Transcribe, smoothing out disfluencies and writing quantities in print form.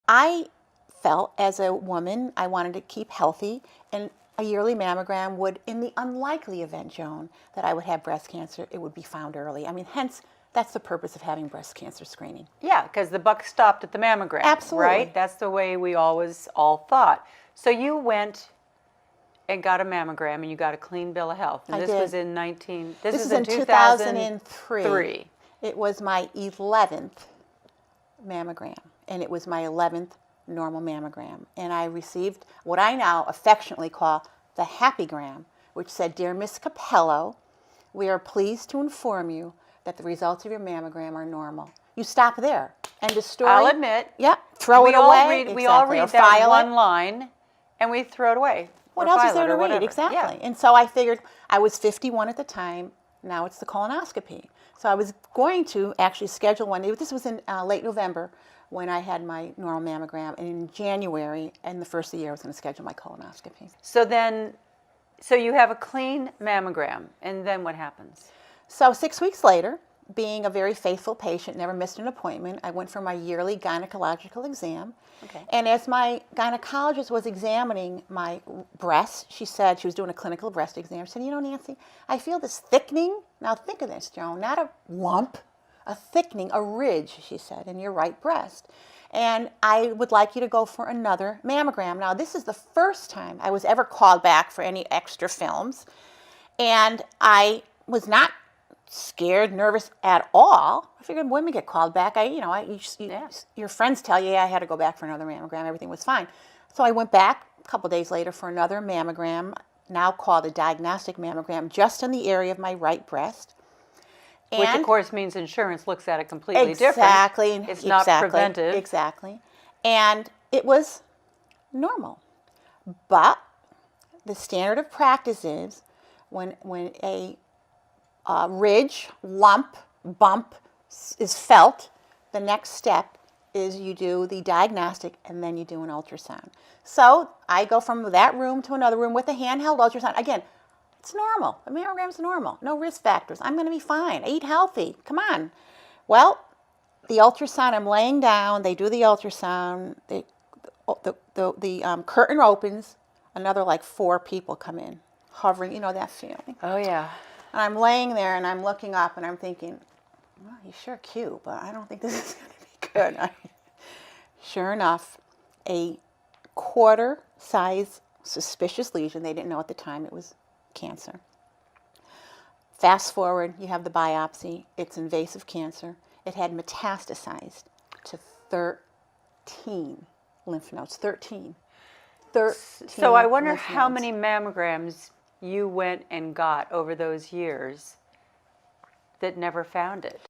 I felt as a woman I wanted to keep healthy, and a yearly mammogram would, in the unlikely event, Joan, that I would have breast cancer, it would be found early. I mean, hence, that's the purpose of having breast cancer screening. Yeah, because the buck stopped at the mammogram. Absolutely. Right? That's the way we always all thought. So you went and got a mammogram, and you got a clean bill of health. And I this did. was in This is in in 2003. 2003. It was my 11th mammogram, and it was my 11th normal mammogram. And I received what I now affectionately call the happygram, which said, "Dear Miss Capello, we are pleased to inform you that the results of your mammogram are normal." You stop there. End of story. I'll admit. Yeah, throw it away. We all read that one line, and we throw it away. What else is there to read? Exactly. Yeah. And so I figured, I was 51 at the time. Now it's the colonoscopy. So I was going to actually schedule one. This was in late November when I had my normal mammogram. And in January, and the first of the year, I was going to schedule my colonoscopy. So you have a clean mammogram. And then what happens? So 6 weeks later, being a very faithful patient, never missed an appointment, I went for my yearly gynecological exam. Okay. And as my gynecologist was examining my breast, she said, she was doing a clinical breast exam, she said, "You know, Nancy, I feel this thickening." Now think of this, Joan, not a lump, a thickening, a ridge, she said, in your right breast. And I would like you to go for another mammogram. Now this is the first time I was ever called back for any extra films. And I was not scared, nervous at all. I figured women get called back. Your friends tell you, "Yeah, I had to go back for another mammogram. Everything was fine." So I went back a couple days later for another mammogram, now called a diagnostic mammogram, just in the area of my right breast. Which, of course, means insurance looks at it completely different. Exactly. It's not preventive. Exactly. And it was normal. But the standard of practice is when a ridge, lump, bump is felt, the next step is you do the diagnostic and then you do an ultrasound. So I go from that room to another room with a handheld ultrasound. Again, it's normal. A mammogram's normal. No risk factors. I'm going to be fine. I eat healthy. Come on. Well, the ultrasound, I'm laying down. They do the ultrasound. The curtain opens. Another like 4 people come in, hovering. You know that feeling. Oh, yeah. And I'm laying there and I'm looking up and I'm thinking, "Well, he's sure cute, but I don't think this is going to be good." Sure enough, a quarter-size suspicious lesion. They didn't know at the time it was cancer. Fast forward, you have the biopsy. It's invasive cancer. It had metastasized to 13 lymph nodes. 13. So I wonder how many mammograms you went and got over those years that never found it.